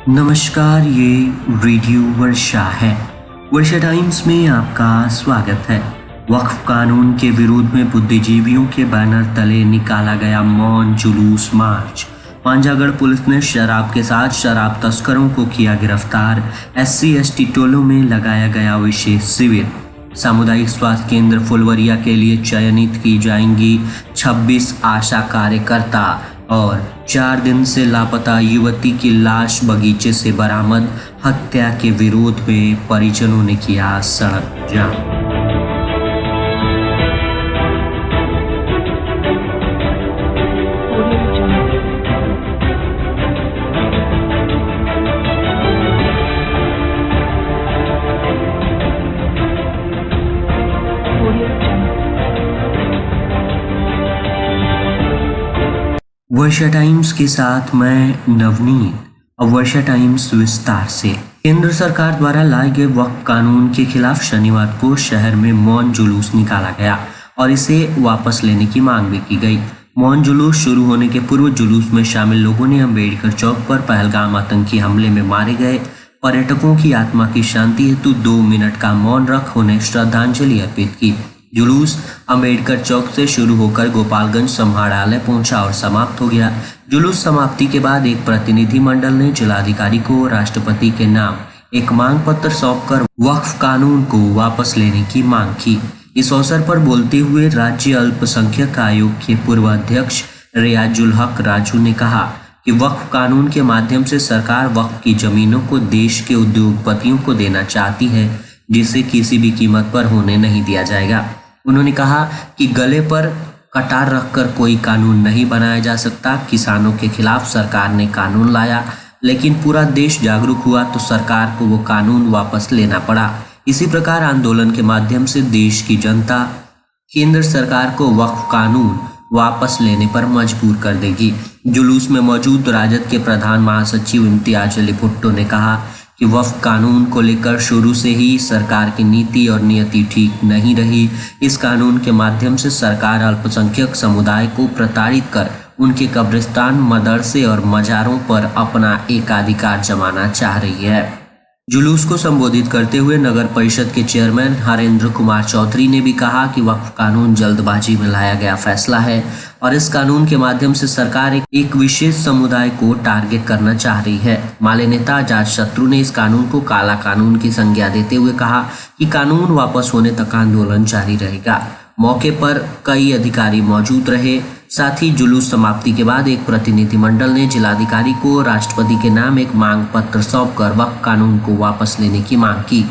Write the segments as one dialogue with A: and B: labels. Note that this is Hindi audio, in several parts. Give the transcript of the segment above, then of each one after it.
A: नमस्कार, ये रेडियो वर्षा है। वर्षा टाइम्स में आपका स्वागत है। वक्फ कानून के विरोध में बुद्धिजीवियों के बैनर तले निकाला गया मौन जुलूस मार्च। मांझागढ़ पुलिस ने शराब के साथ शराब तस्करों को किया गिरफ्तार। SC/ST टोलों में लगाया गया विशेष शिविर। सामुदायिक स्वास्थ्य केंद्र फुलवरिया के लिए चयनित की जाएंगी 26 आशा कार्यकर्ता। और 4 दिन से लापता युवती की लाश बगीचे से बरामद। हत्या के विरोध में परिजनों ने किया सड़क जाम। वर्षा टाइम्स के साथ मैं नवनीत। अब वर्षा टाइम्स विस्तार से। केंद्र सरकार द्वारा लाए गए वक्फ कानून के खिलाफ शनिवार को शहर में मौन जुलूस निकाला गया और इसे वापस लेने की मांग भी की गई। मौन जुलूस शुरू होने के पूर्व जुलूस में शामिल लोगों ने अंबेडकर चौक पर पहलगाम आतंकी हमले में मारे गए पर्यटकों की आत्मा की शांति हेतु 2 मिनट का मौन रख उन्हें श्रद्धांजलि अर्पित की। जुलूस अंबेडकर चौक से शुरू होकर गोपालगंज समाहरणालय पहुंचा और समाप्त हो गया। जुलूस समाप्ति के बाद एक प्रतिनिधि मंडल ने जिलाधिकारी को राष्ट्रपति के नाम एक मांग पत्र सौंपकर वक्फ कानून को वापस लेने की मांग की। इस अवसर पर बोलते हुए राज्य अल्पसंख्यक आयोग के पूर्व अध्यक्ष रियाजुल हक राजू ने कहा कि वक्फ कानून के माध्यम से सरकार वक्फ की जमीनों को देश के उद्योगपतियों को देना चाहती है, जिसे किसी भी कीमत पर होने नहीं दिया जाएगा। उन्होंने कहा कि गले पर कटार रखकर कोई कानून नहीं बनाया जा सकता। किसानों के खिलाफ सरकार ने कानून लाया, लेकिन पूरा देश जागरूक हुआ तो सरकार को वो कानून वापस लेना पड़ा। इसी प्रकार आंदोलन के माध्यम से देश की जनता केंद्र सरकार को वक्फ कानून वापस लेने पर मजबूर कर देगी। जुलूस में मौजूद राजद के प्रधान महासचिव इम्तियाज अली भुट्टो ने कहा कि वक्फ कानून को लेकर शुरू से ही सरकार की नीति और नियति ठीक नहीं रही। इस कानून के माध्यम से सरकार अल्पसंख्यक समुदाय को प्रताड़ित कर उनके कब्रिस्तान, मदरसे और मजारों पर अपना एकाधिकार जमाना चाह रही है। जुलूस को संबोधित करते हुए नगर परिषद के चेयरमैन हरेंद्र कुमार चौधरी ने भी कहा कि वक्फ कानून जल्दबाजी में लाया गया फैसला है और इस कानून के माध्यम से सरकार एक विशेष समुदाय को टारगेट करना चाह रही है। माले नेता अजात शत्रु ने इस कानून को काला कानून की संज्ञा देते हुए कहा कि कानून वापस होने तक आंदोलन जारी रहेगा। मौके पर कई अधिकारी मौजूद रहे। साथ ही जुलूस समाप्ति के बाद एक प्रतिनिधिमंडल ने जिलाधिकारी को राष्ट्रपति के नाम एक मांग पत्र सौंपकर वक्फ कानून को वापस लेने की मांग की।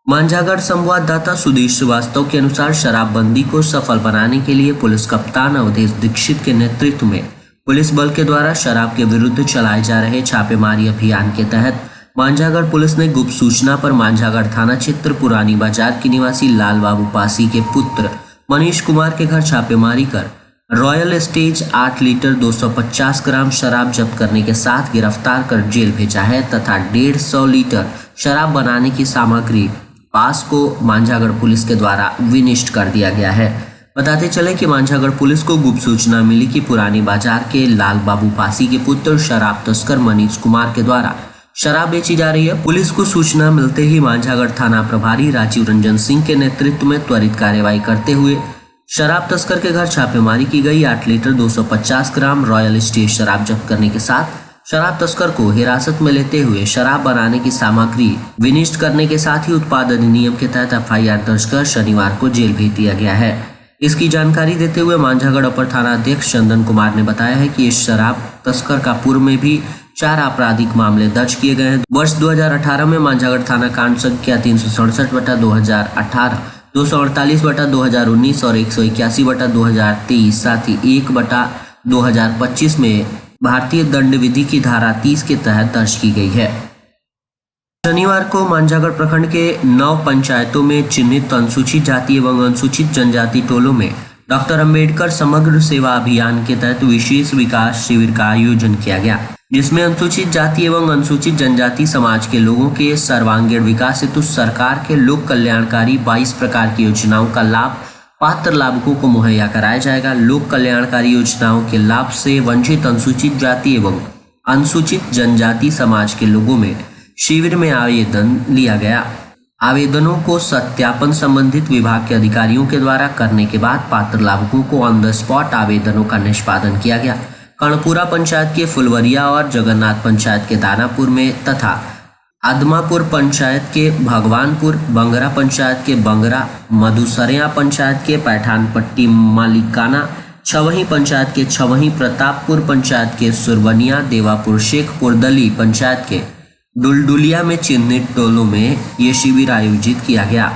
A: मांझागढ़ संवाददाता सुदेश श्रीवास्तव के अनुसार शराबबंदी को सफल बनाने के लिए पुलिस कप्तान अवधेश दीक्षित के नेतृत्व में पुलिस बल के द्वारा शराब के विरुद्ध चलाए जा रहे छापेमारी अभियान के तहत मांझागढ़ पुलिस ने गुप्त सूचना पर मांझागढ़ थाना क्षेत्र पुरानी बाजार के निवासी लाल बाबू पासी के पुत्र मनीष कुमार के घर छापेमारी कर रॉयल स्टेज 8 लीटर 250 ग्राम शराब जब्त करने के साथ गिरफ्तार कर जेल भेजा है तथा 150 लीटर शराब बनाने की सामग्री पास को मांझागढ़ पुलिस के द्वारा विनिष्ट कर दिया गया है। बताते चले कि मांझागढ़ पुलिस को गुप्त सूचना मिली कि पुरानी बाजार के लाल बाबू पासी के पुत्र शराब तस्कर मनीष कुमार के द्वारा शराब बेची जा रही है। पुलिस को सूचना मिलते ही मांझागढ़ थाना प्रभारी राजीव रंजन सिंह के नेतृत्व में त्वरित कार्यवाही करते हुए शराब तस्कर के घर छापेमारी की गई। 8 लीटर 250 ग्राम रॉयल स्टेज शराब जब्त करने के साथ शराब तस्कर को हिरासत में लेते हुए शराब बनाने की सामग्री विनिष्ट करने के साथ ही उत्पाद अधिनियम के तहत FIR दर्ज कर शनिवार को जेल भेज दिया गया है। इसकी जानकारी देते हुए मांझागढ़ अपर थाना अध्यक्ष चंदन कुमार ने बताया है कि इस शराब तस्कर का पूर्व में भी 4 आपराधिक मामले दर्ज किए गए हैं। वर्ष 2018 में मांझागढ़ थाना कांड संख्या 367/2018, 248/2019 और 181/2023 साथ ही 1/2025 में भारतीय दंड विधि की धारा 30 के तहत दर्ज की गई है। शनिवार को मांझागढ़ प्रखंड के 9 पंचायतों में चिन्हित अनुसूचित जाति एवं अनुसूचित जनजाति टोलों में डॉक्टर अंबेडकर समग्र सेवा अभियान के तहत विशेष विकास शिविर का आयोजन किया गया, जिसमें अनुसूचित जाति एवं अनुसूचित जनजाति समाज के लोगों के सर्वांगीण विकास हेतु सरकार के लोक कल्याणकारी 22 प्रकार की योजनाओं का लाभ पात्र लाभुकों को मुहैया कराया जाएगा। लोक कल्याणकारी योजनाओं के लाभ से वंचित अनुसूचित जाति एवं अनुसूचित जनजाति समाज के लोगों में शिविर में आवेदन लिया गया। आवेदनों को सत्यापन संबंधित विभाग के अधिकारियों के द्वारा करने के बाद पात्र लाभुकों को ऑन द स्पॉट आवेदनों का निष्पादन किया गया। कर्णपुरा पंचायत के फुलवरिया और जगन्नाथ पंचायत के दानापुर में तथा आदमापुर पंचायत के भगवानपुर, बंगरा पंचायत के बंगरा, मधुसरिया पंचायत के पैठानपट्टी मालिकाना, छवही पंचायत के छवही, प्रतापपुर पंचायत के सुरवनिया, देवापुर शेखपुर, दली पंचायत के डुलडुलिया में चिन्हित टोलों में ये शिविर आयोजित किया गया।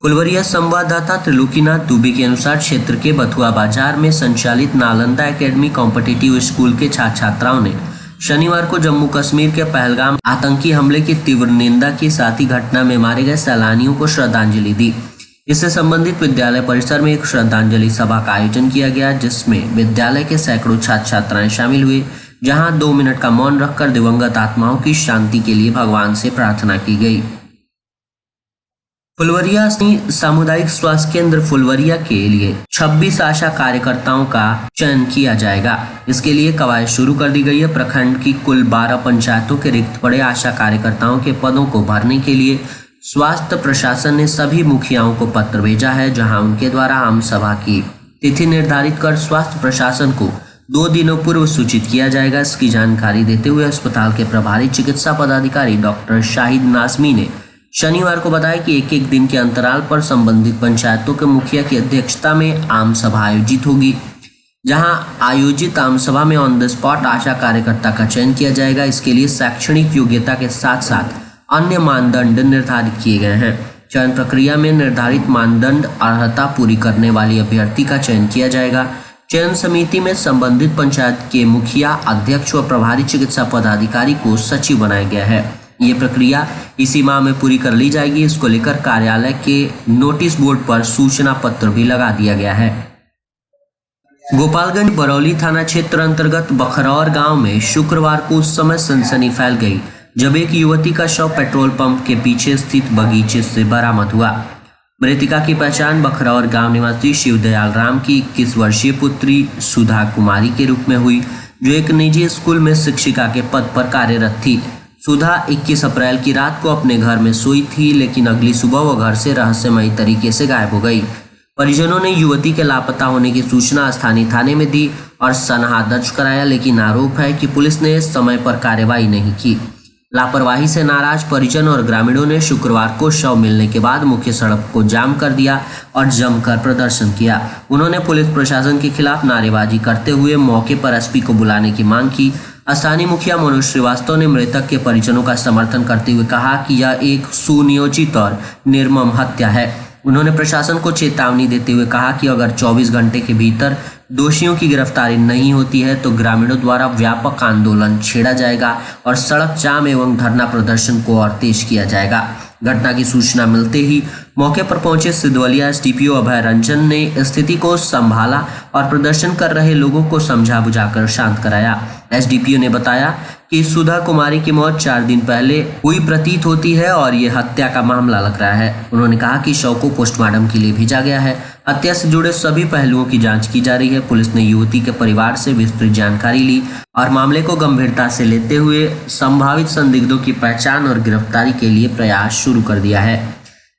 A: फुलवरिया संवाददाता त्रिलोकीनाथ दुबे के अनुसार क्षेत्र के बथुआ बाजार में संचालित नालंदा एकेडमी कॉम्पिटिटिव स्कूल के छात्र छात्राओं ने शनिवार को जम्मू कश्मीर के पहलगाम आतंकी हमले की तीव्र निंदा की, साथ ही घटना में मारे गए सैलानियों को श्रद्धांजलि दी। इससे संबंधित विद्यालय परिसर में एक श्रद्धांजलि सभा का आयोजन किया गया, जिसमें विद्यालय के सैकड़ों छात्र छात्राएं शामिल हुए, जहां 2 मिनट का मौन रखकर दिवंगत आत्माओं की शांति के लिए भगवान से प्रार्थना की गई। फुलवरिया सामुदायिक स्वास्थ्य केंद्र फुलवरिया के लिए 26 आशा कार्यकर्ताओं का चयन किया जाएगा। इसके लिए कवायद शुरू कर दी गई है। प्रखंड की कुल 12 पंचायतों के रिक्त पड़े आशा कार्यकर्ताओं के पदों को भरने के लिए स्वास्थ्य प्रशासन ने सभी मुखियाओं को पत्र भेजा है, जहां उनके द्वारा आम सभा की तिथि निर्धारित कर स्वास्थ्य प्रशासन को 2 दिनों पूर्व सूचित किया जाएगा। इसकी जानकारी देते हुए अस्पताल के प्रभारी चिकित्सा पदाधिकारी डॉक्टर शाहिद नाजमी ने शनिवार को बताया कि एक दिन के अंतराल पर संबंधित पंचायतों के मुखिया की अध्यक्षता में आम सभा आयोजित होगी, जहां आयोजित आम सभा में ऑन द स्पॉट आशा कार्यकर्ता का चयन किया जाएगा। इसके लिए शैक्षणिक योग्यता के साथ साथ अन्य मानदंड निर्धारित किए गए हैं। चयन प्रक्रिया में निर्धारित मानदंड अर्हता पूरी करने वाली अभ्यर्थी का चयन किया जाएगा। चयन समिति में संबंधित पंचायत के मुखिया, अध्यक्ष व प्रभारी चिकित्सा पदाधिकारी को सचिव बनाया गया है। ये प्रक्रिया इसी माह में पूरी कर ली जाएगी। इसको लेकर कार्यालय के नोटिस बोर्ड पर सूचना पत्र भी लगा दिया गया है। गोपालगंज बरौली थाना क्षेत्र अंतर्गत बखरौर गांव में शुक्रवार को उस समय सनसनी फैल गई जब एक युवती का शव पेट्रोल पंप के पीछे स्थित बगीचे से बरामद हुआ। मृतका की पहचान बखरौर गांव निवासी शिवदयाल राम की 21 वर्षीय पुत्री सुधा कुमारी के रूप में हुई, जो एक निजी स्कूल में शिक्षिका के पद पर कार्यरत थी। सुधा 21 अप्रैल की रात को अपने घर में सोई थी, लेकिन अगली सुबह वह घर से रहस्यमयी तरीके से गायब हो गई। परिजनों ने युवती के लापता होने की सूचना स्थानीय थाने में दी और सनहा दर्ज कराया, लेकिन आरोप है कि पुलिस ने समय पर कार्रवाई नहीं की। लापरवाही से नाराज परिजन और ग्रामीणों ने शुक्रवार को शव मिलने के बाद मुख्य सड़क को जाम कर दिया और जमकर प्रदर्शन किया। उन्होंने पुलिस प्रशासन के खिलाफ नारेबाजी करते हुए मौके पर एसपी को बुलाने की मांग की। स्थानीय मुखिया मनोज श्रीवास्तव ने मृतक के परिजनों का समर्थन करते हुए कहा कि यह एक सुनियोजित और निर्मम हत्या है। उन्होंने प्रशासन को चेतावनी देते हुए कहा कि अगर 24 घंटे के भीतर दोषियों की गिरफ्तारी नहीं होती है तो ग्रामीणों द्वारा व्यापक आंदोलन छेड़ा जाएगा और सड़क जाम एवं धरना प्रदर्शन को और तेज किया जाएगा। घटना की सूचना मिलते ही मौके पर पहुंचे सिद्धवलिया एसडीपीओ अभय रंजन ने स्थिति को संभाला और प्रदर्शन कर रहे लोगों को समझा बुझाकर शांत कराया। एसडीपीओ ने बताया कि सुधा कुमारी की मौत 4 दिन पहले हुई प्रतीत होती है और ये हत्या का मामला लग रहा है। उन्होंने कहा कि शव को पोस्टमार्टम के लिए भेजा गया है। हत्या से जुड़े सभी पहलुओं की जांच की जा रही है। पुलिस ने युवती के परिवार से विस्तृत जानकारी ली और मामले को गंभीरता से लेते हुए संभावित संदिग्धों की पहचान और गिरफ्तारी के लिए प्रयास शुरू कर दिया है।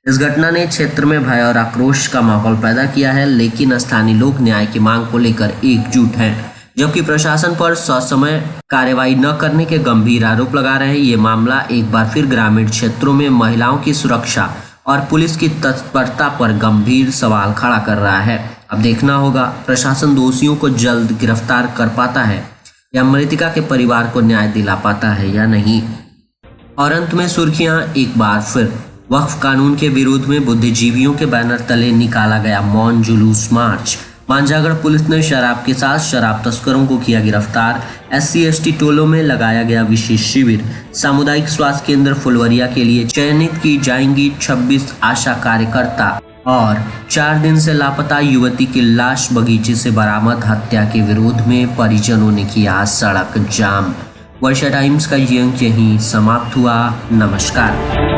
A: इस घटना ने क्षेत्र में भय और आक्रोश का माहौल पैदा किया है, लेकिन स्थानीय लोग न्याय की मांग को लेकर एकजुट हैं, जबकि प्रशासन पर ससमय कार्रवाई न करने के गंभीर आरोप लगा रहे हैं। ये मामला एक बार फिर ग्रामीण क्षेत्रों में महिलाओं की सुरक्षा और पुलिस की तत्परता पर गंभीर सवाल खड़ा कर रहा है। अब देखना होगा प्रशासन दोषियों को जल्द गिरफ्तार कर पाता है या मृतका के परिवार को न्याय दिला पाता है या नहीं। और अंत में सुर्खियां एक बार फिर, वक्फ कानून के विरोध में बुद्धिजीवियों के बैनर तले निकाला गया मौन जुलूस मार्च। मांझागढ़ पुलिस ने शराब के साथ शराब तस्करों को किया गिरफ्तार। SC/ST टोलों में लगाया गया विशेष शिविर। सामुदायिक स्वास्थ्य केंद्र फुलवरिया के लिए चयनित की जाएंगी 26 आशा कार्यकर्ता। और 4 दिन से लापता युवती की लाश बगीचे से बरामद। हत्या के विरोध में परिजनों ने किया सड़क जाम। वर्षा टाइम्स का ये अंक यहीं समाप्त हुआ। नमस्कार।